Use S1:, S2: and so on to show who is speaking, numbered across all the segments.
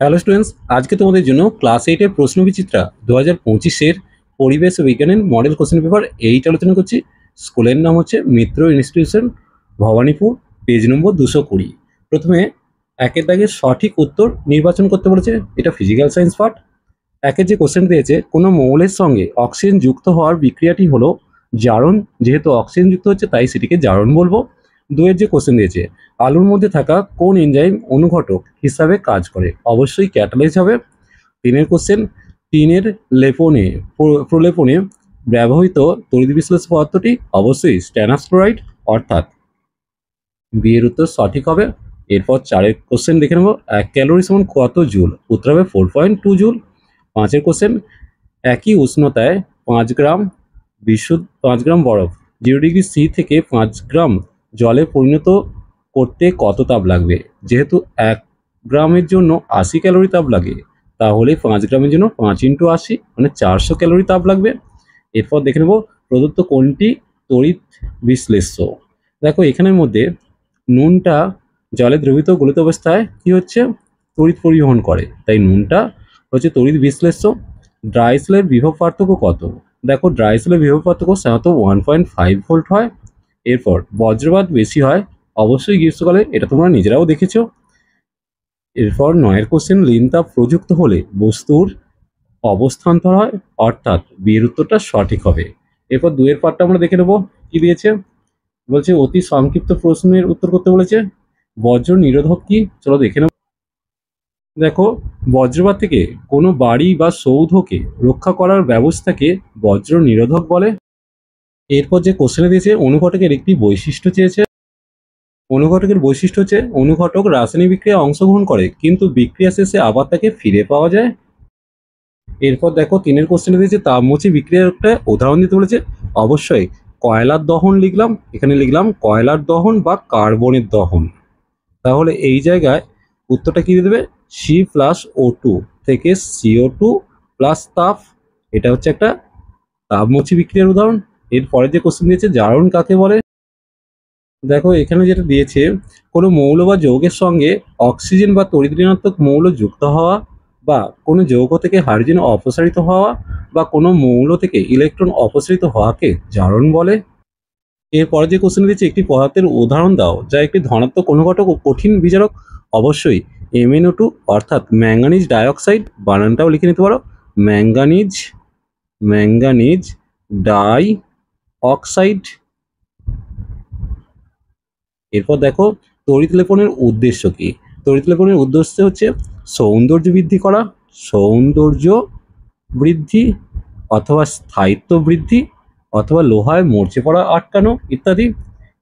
S1: Hello students, আজকে তোমাদের জন্য ক্লাস 8-এর প্রশ্নবিচিত্রা 2025-এর পরিবেশ ও বিজ্ঞানের মডেল কোশ্চেন পেপার 8 আলোচনা করছি। স্কুলের নাম হচ্ছে মিত্র ইনস্টিটিউশন, ভবানীপুর, পেজ নম্বর 220। প্রথমে একের দাগের সঠিক উত্তর নির্বাচন করতে বলেছে। এটা ফিজিক্যাল সায়েন্স পার্ট। একের যে কোশ্চেন দিয়েছে, কোনো মৌলের সঙ্গে অক্সিজেন যুক্ত হওয়ার বিক্রিয়াটি হলো জারণ। যেহেতু অক্সিজেন যুক্ত হচ্ছে তাই সেটিকে জারণ বলবো। দুয়ের যে কোশ্চেন দিয়েছে, আলুর মধ্যে থাকা কোন এনজাইম অনুঘটক হিসাবে কাজ করে? অবশ্যই ক্যাটালাইজ হবে। তিনের কোশ্চেন, টিনের লেপনে প্রলেপনে ব্যবহৃত তড়িৎ বিশ্লেষক পদার্থটি অবশ্যই স্ট্যানাস ক্লোরাইড, অর্থাৎ বিয়ের উত্তর সঠিক হবে। এরপর চারের কোশ্চেন দেখে নেব, 1 ক্যালোরি সমান কত জুল? উত্তর হবে 4.2 জুল। পাঁচের কোশ্চেন, একই উষ্ণতায় 5 গ্রাম বরফ 0 ডিগ্রি সি থেকে 5 গ্রাম জলে পরিণত করতে কত তাপ লাগবে? যেহেতু 1 গ্রামের জন্য 80 ক্যালোরি তাপ লাগে, তাহলে 5 গ্রামের জন্য 5 × 80 মানে 400 ক্যালোরি তাপ লাগবে। এরপর দেখে নেব, প্রদত্ত কোনটি তড়িৎ বিশ্লেষ্য? দেখো এখানের মধ্যে নুনটা জলে দ্রবীভূত গলিত অবস্থায় কি হচ্ছে, তড়িৎ পরিবহন করে, তাই নুনটা হচ্ছে তড়িৎ বিশ্লেষ্য। ড্রাই সেলের বিভব পার্থক্য কত? দেখো ড্রাই সেলের বিভব পার্থক্য সাধারণত 1.5 ভোল্ট হয়। এরপর বজ্রপাত বেশি হয় অবশ্যই গ্রীষ্মকালে, এটা তোমরা নিজেরাও দেখেছো। এরপর 9-এর কোশ্চেন, লিনতাপ প্রযুক্ত হলে বস্তুর অবস্থান্তর হয়, অর্থাৎ বিয়ের উত্তরটা সঠিক হবে। এরপর 2-এর পার্টটা আমরা দেখে নেবো কি দিয়েছে। বলছে অতি সংক্ষিপ্ত প্রশ্নের উত্তর করতে বলেছে। বজ্র নিরোধক কি? চলো দেখে নেব। দেখো, বজ্রপাত থেকে কোনো বাড়ি বা সৌধকে রক্ষা করার ব্যবস্থাকে বজ্র নিরোধক বলে। এরপর যে কোশ্চেনে দিয়েছে, অনুঘটকের একটি বৈশিষ্ট্য চেয়েছে। অনুঘটকের বৈশিষ্ট্য হচ্ছে অনুঘটক রাসায়নিক বিক্রিয়ায় অংশগ্রহণ করে কিন্তু বিক্রিয়া শেষে আবার তাকে ফিরে পাওয়া যায়। এরপর দেখো 3-এর কোশ্চেনে দিয়েছে তাপমোচী বিক্রিয়ার একটা উদাহরণ দিতে বলেছে। অবশ্যই কয়লার দহন লিখলাম, এখানে লিখলাম কয়লার দহন বা কার্বনের দহন। তাহলে এই জায়গায় উত্তরটা কি দিয়ে দেবে, C+O2 থেকে CO2 প্লাস তাপ। এটা হচ্ছে একটা তাপমোচী বিক্রিয়ার উদাহরণ। এরপরে যে কোশ্চেন দিয়েছে, জারণ কাকে বলে? দেখো এখানে যেটা দিয়েছে, কোনো মৌল বা যৌগের সঙ্গে অক্সিজেন বা তড়িৎ ঋণাত্মক মৌল যুক্ত হওয়া, বা কোনো যৌগ থেকে হাইড্রোজেন অপসারিত হওয়া, বা কোনো মৌল থেকে ইলেকট্রন অপসারিত হওয়াকে জারণ বলে। এরপরে যে কোশ্চেন দিয়েছে, একটি পদার্থের উদাহরণ দাও যা একটি ধনাত্মক অনুঘটক ও কঠিন বিজারক। অবশ্যই MnO2 অর্থাৎ ম্যাঙ্গানিজ ডাইঅক্সাইড, বানানটাও লিখে নিতে পারো, ম্যাঙ্গানিজ ম্যাঙ্গানিজ ডাই অক্সাইড। এরপর দেখো, তড়িৎ লেপনের উদ্দেশ্য কি? তড়িৎ লেপনের উদ্দেশ্য হচ্ছে সৌন্দর্য বৃদ্ধি করা, সৌন্দর্য বৃদ্ধি, অথবা স্থায়িত্ব বৃদ্ধি, অথবা লোহায় মরচে পড়া আটকানো ইত্যাদি।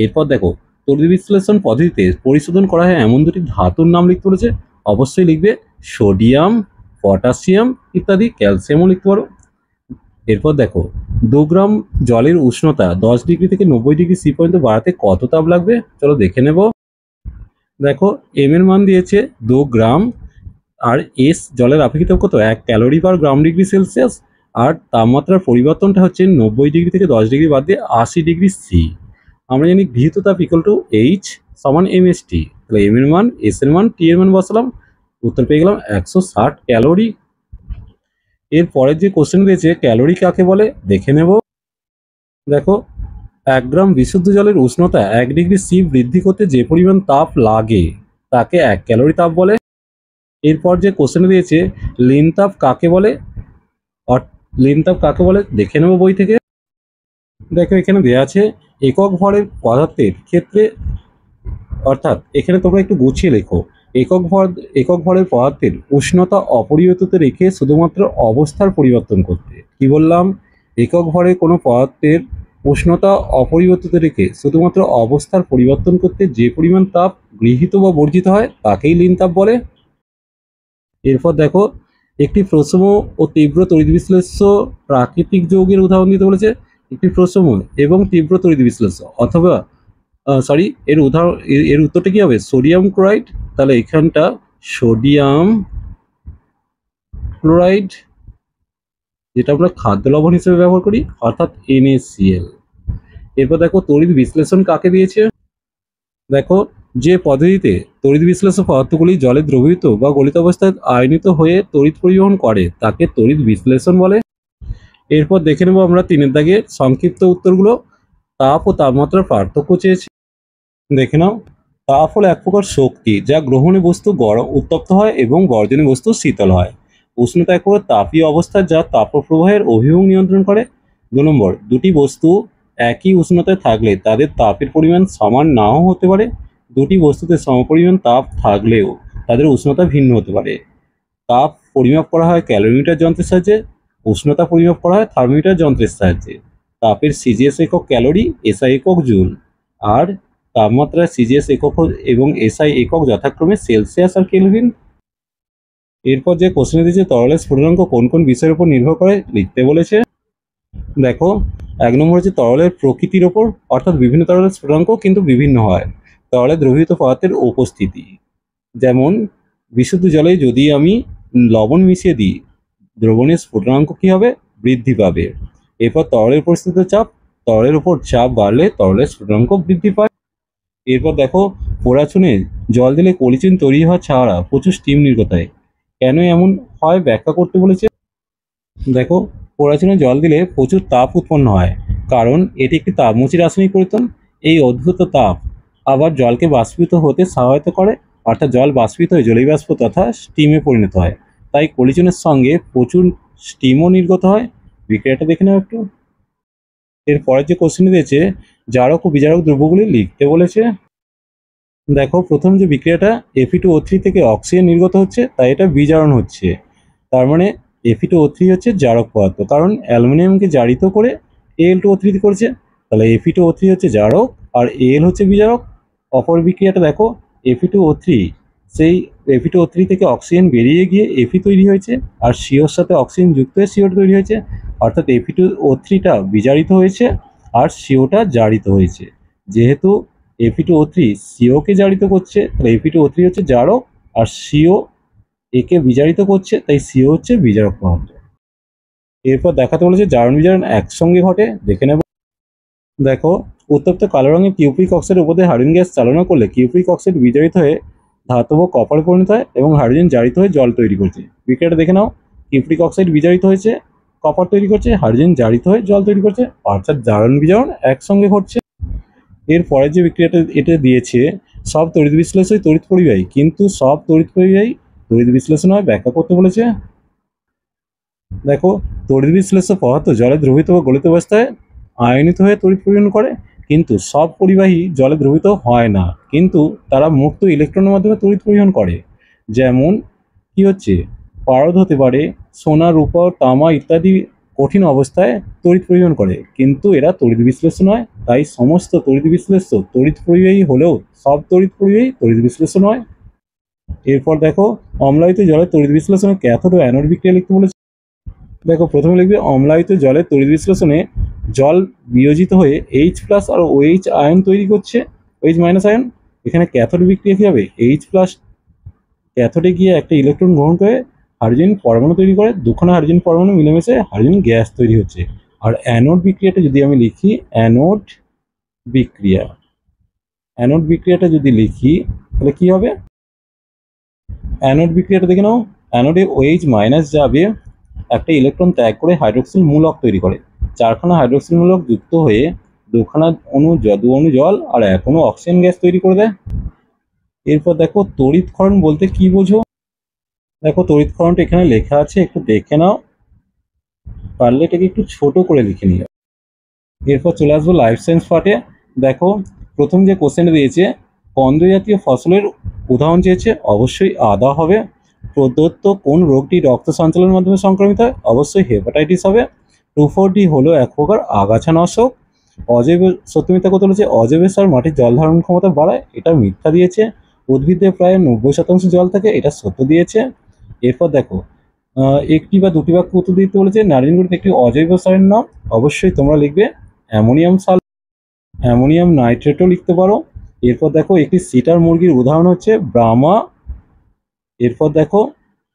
S1: এরপর দেখো, তড়িৎ বিশ্লেষণ পদ্ধতিতে পরিশোধন করা হয় এমন দুটি ধাতুর নাম লিখতে বলেছে। অবশ্যই লিখবে সোডিয়াম, পটাশিয়াম ইত্যাদি, ক্যালসিয়ামও লিখতে পারো। এরপর দেখো, 2 গ্রাম জলের উষ্ণতা 10 ডিগ্রি থেকে 90 ডিগ্রি সি পর্যন্ত বাড়াতে কত তাপ লাগবে? চলো দেখে নেব। দেখো এম এর মান দিয়েছে 2 গ্রাম, আর এস জলের আপেক্ষিক তাপ কত, 1 calorie per gram degree Celsius. আর তাপমাত্রার পরিবর্তনটা হচ্ছে 90 ডিগ্রি থেকে 10 ডিগ্রি বাদ দিয়ে 80 ডিগ্রি সি। আমরা জানি গৃহীত তাপ ইকুয়াল টু H সমান MST। তাহলে এম এর মান, এস এর মান, টি এর মান বসালাম, উত্তর পেয়ে গেলাম 160 ক্যালোরি। এর পরের যে কোশ্চেন দিয়েছে, ক্যালোরি কাকে বলে দেখে নেব। দেখো, 1 গ্রাম বিশুদ্ধ জলের উষ্ণতা 1 ডিগ্রি সি বৃদ্ধি করতে যে পরিমাণ তাপ লাগে তাকে 1 ক্যালোরি তাপ বলে। এরপর যে কোশ্চেন দিয়েছে, লিন তাপ কাকে বলে? লিন তাপ কাকে বলে দেখে নেব বই থেকে। দেখো এখানে দেওয়া আছে, একক ভরের পদার্থের ক্ষেত্রে, অর্থাৎ এখানে তোমরা একটু গুছিয়ে লেখো। একক ভরের পদার্থের উষ্ণতা অপরিবর্তিত রেখে শুধুমাত্র অবস্থার পরিবর্তন করতে। কি বললাম? একক ভরে কোনো পদার্থের উষ্ণতা অপরিবর্তিত রেখে শুধুমাত্র অবস্থার পরিবর্তন করতে যে পরিমাণ তাপ গৃহীত বা বর্জিত হয় তাকেই লিন তাপ বলে। এরপর দেখো, একটি প্রশম ও তীব্র তড়িৎ বিশ্লেষ্য প্রাকৃতিক যৌগের উদাহরণ দিতে বলেছে। একটি প্রশম এবং তীব্র তড়িৎ বিশ্লেষ্য, অথবা সরি, এর উত্তরটা কি হবে, সোডিয়াম ক্লোরাইড। তাহলে এখানটা সোডিয়াম ক্লোরাইড, যেটা আমরা খাদ্য লবণ হিসেবে ব্যবহার করি, অর্থাৎ NaCl। এরপর দেখো, তড়িৎ বিশ্লেষণ কাকে দিয়েছে। দেখো, যে পদ্ধতিতে তড়িৎ বিশ্লেষক পদার্থগুলি জলে দ্রবীভূত বা গলিত অবস্থায় আয়নিত হয়ে তড়িৎ পরিবহন করে তাকে তড়িৎ বিশ্লেষণ বলে। এরপর দেখে নেব আমরা 3 দাগের সংক্ষিপ্ত উত্তরগুলো। তাপ ও তাপমাত্রার পার্থক্য চেয়েছি, দেখে নাও। তাপ হলো এক প্রকার শক্তি যা গ্রহণে বস্তু গরম উত্তপ্ত হয় এবং বর্জনে বস্তু শীতল হয়। উষ্ণতা এক প্রকার তাপীয় অবস্থা যা তাপপ্রবাহের অভিমুখ নিয়ন্ত্রণ করে। 2 নম্বর, দুটি বস্তু একই উষ্ণতায় থাকলে তাদের তাপের পরিমাণ সমান নাও হতে পারে। দুটি বস্তুতে সমপরিমাণ তাপ থাকলেও তাদের উষ্ণতা ভিন্ন হতে পারে। তাপ পরিমাপ করা হয় ক্যালোরিমিটার যন্ত্রের সাহায্যে, উষ্ণতা পরিমাপ করা হয় থার্মোমিটার যন্ত্রের সাহায্যে। তাপের সিজিএস একক ক্যালোরি, এসআই একক জুল। আর তাপমাত্রার সিজিএস একক এবং এসআই একক যথাক্রমে সেলসিয়াস আর কেলভিন। এরপর যে কোশ্চেন দিয়েছে তরলের স্ফুটনাঙ্ক কোন কোন বিষয়ের উপর নির্ভর করে লিখতে বলেছে। দেখো, 1 নম্বর হচ্ছে তরলের প্রকৃতির ওপর, অর্থাৎ বিভিন্ন তরলের স্ফুটনাঙ্ক কিন্তু বিভিন্ন হয়। তরলে দ্রবীভূত পদার্থের উপস্থিতি, যেমন বিশুদ্ধ জলে যদি আমি লবণ মিশিয়ে দিই দ্রবণের স্ফুটনাঙ্ক কি হবে, বৃদ্ধি পাবে। এরপর তরলের পরিস্থিত চাপ, তরলের উপর চাপ বাড়লে তরলের স্ফুটনাঙ্ক বৃদ্ধি পায়। এরপর দেখো, পোড়াচুনে জল দিলে কলিচুন তৈরি হওয়া ছাড়া প্রচুর স্টিম নির্গত হয়, কেন এমন হয় ব্যাখ্যা করতে বলেছে। দেখো, পোড়াচুনে জল দিলে প্রচুর তাপ উৎপন্ন হয়, কারণ এটি একটি তাপমোচী রাসায়নিক পরিবর্তন। এই অদ্ভুত তাপ আবার জলকে বাষ্পীভূত হতে সহায়তা করে, অর্থাৎ জল বাষ্পীভূত হয়ে জলীয় বাষ্প তথা স্টিমে পরিণত হয়। তাই কলিচুনের সঙ্গে প্রচুর স্টিমও নির্গত হয়। বিক্রিয়াটা দেখে নাও একটু। এরপরের যে কোশ্চেন দিয়েছে জারক ও বিজারক দ্রব্যগুলি লিখতে বলেছে। দেখো, প্রথম যে বিক্রিয়াটা Fe2O3 থেকে অক্সিজেন নির্গত হচ্ছে তাই এটা বিজারণ হচ্ছে। তার মানে Fe2O3 হচ্ছে জারক পদার্থ, কারণ অ্যালুমিনিয়ামকে জারিত করে Al2O3 করেছে, তাহলে Fe2O3 হচ্ছে জারক আর Al হচ্ছে বিজারক। অপর বিক্রিয়াটা দেখো, Fe2O3 সেই Fe2O3 থেকে অক্সিজেন বেরিয়ে গিয়ে Fe তৈরি হয়েছে, আর সিওর সাথে অক্সিজেন যুক্ত হয়ে CO তৈরি হয়েছে, অর্থাৎ Fe2O3টা বিজারিত হয়েছে আর সিওটা জারিত হয়েছে। যেহেতু Fe2O3 CO কে জারিত করছে, তাহলে Fe2O3 হচ্ছে জারক আর CO একে বিজারিত করছে, তাই CO হচ্ছে বিজারক পদার্থ। এরপর দেখাতে বলেছে জারণ বিজারণ একসঙ্গে ঘটে, দেখে নেব। দেখো, উত্তপ্ত কালো রঙের কিউপ্রিক অক্সাইডের উপর দিয়ে হাইড্রোজেন গ্যাস চালনা করলে কিউপ্রিক অক্সাইড বিজারিত হয়ে ধাতব কপারে পরিণত হয় এবং হাইড্রোজেন জারিত হয়ে জল তৈরি করছে। বিক্রিয়াটা দেখে নাও, কিউপ্রিক অক্সাইড বিজারিত হয়েছে কপার তৈরি করছে, হাইড্রোজেন জারিত হয়ে জল তৈরি করছে, অর্থাৎ জারণ বিজারণ একসঙ্গে ঘটছে। এর পরের যে বিক্রিয়াটা এটা দিয়েছে সব তড়িৎ বিশ্লেষণই তড়িৎ পরিবাহী, কিন্তু সব তড়িৎ পরিবাহী তড়িৎ বিশ্লেষণ হয় ব্যাখ্যা করতে বলেছে। দেখো, তড়িৎ বিশ্লেষক পদার্থ জলে দ্রবীভূত বা গলিত অবস্থায় আয়নিত হয়ে তড়িৎ পরিবহন করে, কিন্তু সব পরিবাহী জলে দ্রবীভূত হয় না, কিন্তু তারা মুক্ত ইলেকট্রনের মাধ্যমে তড়িৎ পরিবহন করে। যেমন কি হচ্ছে, পারদ হতে পারে, সোনা, রূপা, তামা ইত্যাদি কঠিন অবস্থায় তড়িৎ পরিবহন করে, কিন্তু এরা তড়িৎ বিশ্লেষণ হয়। তাই সমস্ত তড়িৎ বিশ্লেষক তড়িৎ পরিবাহী হলেও সব তড়িৎ পরিবাহী তড়িৎ বিশ্লেষণ হয়। এরপর দেখো, অম্লায়িত জলের তড়িৎ বিশ্লেষণে ক্যাথোড ও অ্যানোড বিক্রিয়া লিখতে বলেছে। দেখো, প্রথমে লিখবে অম্লায়িত জলের তড়িৎ বিশ্লেষণে জল বিয়োজিত হয়ে H+ আর OH আয়ন তৈরি করছে, OH- আয়ন। এখানে ক্যাথোড বিক্রিয়া কী হবে, H+ ক্যাথোডে গিয়ে একটা ইলেকট্রন গ্রহণ করে হাইড্রোজেন পরমাণু তৈরি করে, দুখানা হাইড্রোজেন পরমাণু মিলেমিশে হাইড্রোজেন গ্যাস তৈরি হচ্ছে। আর অ্যানোড বিক্রিয়াটা যদি আমি লিখি, অ্যানোড বিক্রিয়াটা যদি লিখি তাহলে কি হবে, অ্যানোড বিক্রিয়াটা দেখে নাও। অ্যানোডে OH- যাবে, একটা ইলেকট্রন ত্যাগ করে হাইড্রোক্সিল মূলক তৈরি করে, 4খানা হাইড্রোক্সিল মূলক যুক্ত হয়ে দুখানা দু অণু জল আর 1 অণু অক্সিজেন গ্যাস তৈরি করে দেয়। এরপর দেখো, তড়িৎক্ষরণ বলতে কি বোঝো। দেখো, তড়িৎক্ষরণটা এখানে লেখা আছে, একটু দেখে নাও, পারলে এটাকে একটু ছোট করে লিখে নিও। এরপর চলে আসবো লাইফ সায়েন্স পার্টে। দেখো, প্রথম যে কোশ্চেনটা দিয়েছে কন্দ জাতীয় ফসলের উদাহরণ চেয়েছে, অবশ্যই আদা হবে। প্রদত্ত কোন রোগটি রক্ত সঞ্চালনের মাধ্যমে সংক্রমিত হয়, অবশ্যই হেপাটাইটিস হবে। 2,4-D হলো এক প্রকার আগাছানাশক। অজৈব সত্যমিথ্যা কথা বলেছে, অজৈব সার মাটির জল ধারণ ক্ষমতা বাড়ায়, এটা মিথ্যা দিয়েছে। উদ্ভিদে প্রায় 90% জল থাকে, এটা সত্য দিয়েছে। এরপর দেখো, একটি বা দুটি বাক্য উত্তর দিতে বলেছে, নারিনগুলিতে একটি অজৈব সারের নাম, অবশ্যই তোমরা লিখবে অ্যামোনিয়াম অ্যামোনিয়াম নাইট্রেটও লিখতে পারো। এরপর দেখো, একটি সিটার মুরগির উদাহরণ হচ্ছে ব্রাহ্মা। এরপর দেখো,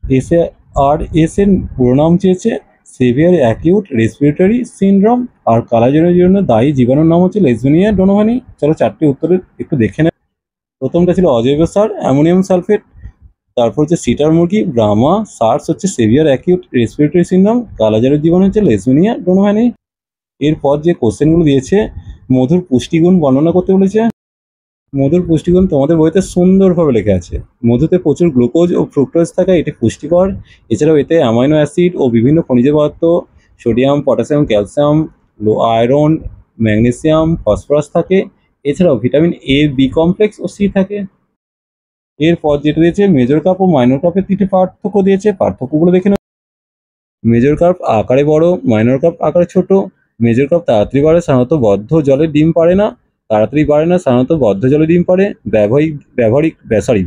S1: SARS এর পুরো নাম চেয়েছে সিভিয়ার অ্যাকিউট রেসপিরেটরি সিনড্রোম, আর কালাজ্বরের জন্য দায়ী জীবাণুর নাম হচ্ছে লেশমানিয়া ডোনোভানি। চলো 4টি উত্তরের একটু দেখে নেব। প্রথমটা ছিল অজৈব সার অ্যামোনিয়াম সালফেট, তারপর হচ্ছে সিটার মুরগি ব্রাহ্মা, সার্স হচ্ছে সেভিয়ার অ্যাকিউট রেসপিরেটরি সিন্ড্রোম, কালাজারের জীবাণু হচ্ছে লেসমিনিয়া ডোনোভ্যানি। এরপর যে কোশ্চেনগুলো দিয়েছে, মধুর পুষ্টিগুণ বর্ণনা করতে বলেছে। মধুর পুষ্টিগুণ তোমাদের বইতে সুন্দরভাবে লেখা আছে। মধুতে প্রচুর গ্লুকোজ ও ফ্রুক্টোজ থাকায় এটি পুষ্টিকর। এছাড়াও এতে অ্যামাইনো অ্যাসিড ও বিভিন্ন খনিজ পদার্থ, sodium, potassium, calcium, iron, magnesium, phosphorus থাকে। এছাড়াও ভিটামিন এ, বি কমপ্লেক্স ও সি থাকে। এরপর যেটা দিয়েছে মেজর কাপ ও মাইনর কাপের 3টি পার্থক্য দিয়েছে, পার্থক্যগুলো দেখে নাও। মেজর কাপ আকারে বড়, মাইনর কাপ আকারে ছোট। মেজর কাপ তাড়াতাড়ি বাড়ে, সাধারণত বদ্ধ জলে ডিম পারে না। তাড়াতাড়ি বাড়ে না, সাধারণত বদ্ধ জলে ডিম পারে।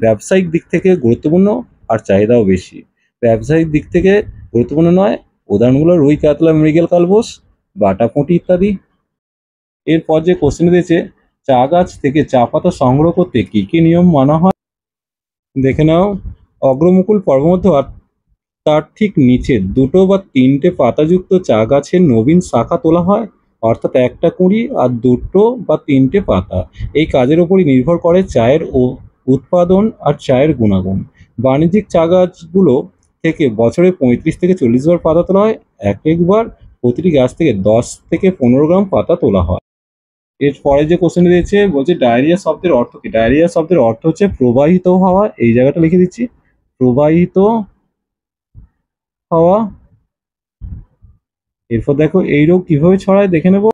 S1: ব্যবসায়িক দিক থেকে গুরুত্বপূর্ণ আর চাহিদাও বেশি। ব্যবসায়িক দিক থেকে গুরুত্বপূর্ণ নয়, উদাহরণগুলো রুই, কাতলা, মৃগেল, কালবোস, বাটা পুঁটি ইত্যাদি। এরপর যে কোশ্চেন দিয়েছে, চা গাছ থেকে চা পাতা সংগ্রহ করতে কি কি নিয়ম মানা হয় দেখে নাও। অগ্রমুকুল পর্বমধ্য আর তার ঠিক নিচে 2টো বা 3টে পাতাযুক্ত চা গাছের নবীন শাখা তোলা হয়, অর্থাৎ একটা কুঁড়ি আর 2টো বা 3টে পাতা। এই কাজের উপরই নির্ভর করে চায়ের উৎপাদন আর চায়ের গুণাগুণ। বাণিজ্যিক চা গাছগুলো থেকে বছরে 35 থেকে 40 বার পাতা তোলা হয়। এক একবার প্রতিটি গাছ থেকে 10 থেকে 15 গ্রাম পাতা তোলা হয়। এর পরে যে কোশ্চেন দিয়েছে, বলছে ডায়রিয়া শব্দের অর্থ কি। ডায়রিয়া শব্দের অর্থ হচ্ছে প্রবাহিত হওয়া। এই জায়গাটা লিখে দিচ্ছি, প্রবাহিত হওয়া। এরপর দেখো এই রোগ কিভাবে ছড়ায় দেখে নেব।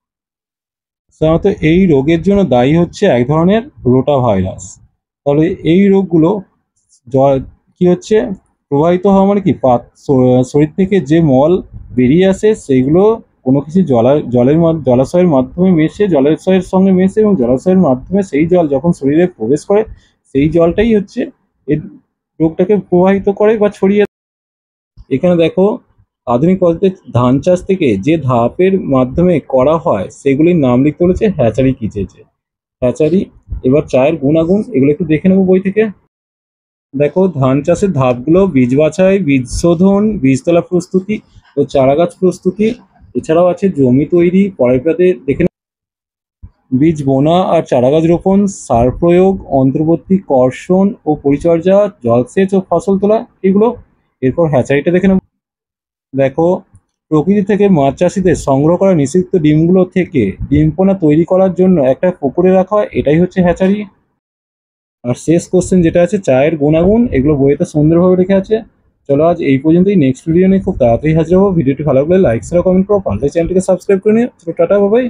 S1: সাধারণত এই রোগের জন্য দায়ী হচ্ছে এক ধরনের রোটা ভাইরাস। তাহলে এই রোগগুলো কি হচ্ছে, প্রবাহিত হওয়া মানে কি, শরীর থেকে যে মল বেরিয়ে আসে সেইগুলো কোনো কিছু জলাশয়ের মাধ্যমে মেশে, জলাশয়ের সঙ্গে মেশে এবং জলাশয়ের মাধ্যমে সেই জল যখন শরীরে প্রবেশ করে সেই জলটাই হচ্ছে এই রোগটাকে প্রবাহিত করে বা ছড়িয়ে। এখানে দেখো আধুনিক পদ্ধতিতে ধান চাষ থেকে যে ধাপের মাধ্যমে করা হয় সেগুলির নাম লিখতে বলেছে, হ্যাচারি কি চেয়েছে, হ্যাচারি। এবার চায়ের গুণাগুণ এগুলো একটু দেখে নেবো বই থেকে। দেখো ধান চাষের ধাপগুলো, বীজ বাছাই, বীজ শোধন, বীজতলা প্রস্তুতি ও চারাগাছ প্রস্তুতি। এছাড়াও আছে জমি তৈরি, পরের পাতে দেখে বীজ বোনা আর চারাগাছ রোপণ, সার প্রয়োগ, অন্তর্বর্তী কর্ষণ ও পরিচর্যা, জলসেচ ও ফসল তোলা এগুলো। এরপর হ্যাচারিটা দেখে নেব। দেখো প্রকৃতি থেকে মাছ চাষিদের সংগ্রহ করা নিষিক্ত ডিমগুলো থেকে ডিম পোনা তৈরি করার জন্য একটা পুকুরে রাখা হয়, এটাই হচ্ছে হ্যাচারি। আর শেষ কোশ্চেন যেটা আছে চায়ের গুণাগুণ, এগুলো বইতে সুন্দরভাবে লেখা আছে। চলো আজ এই পর্যন্তই, নেক্সট ভিডিও নিয়ে খুব তাড়াতাড়ি হাজির হবো। ভিডিওটি ভালো লাগলে লাইক শেয়ার কমেন্ট করো, পারলে চ্যানেলটিকে সাবস্ক্রাইব করে নিও। Tata, by.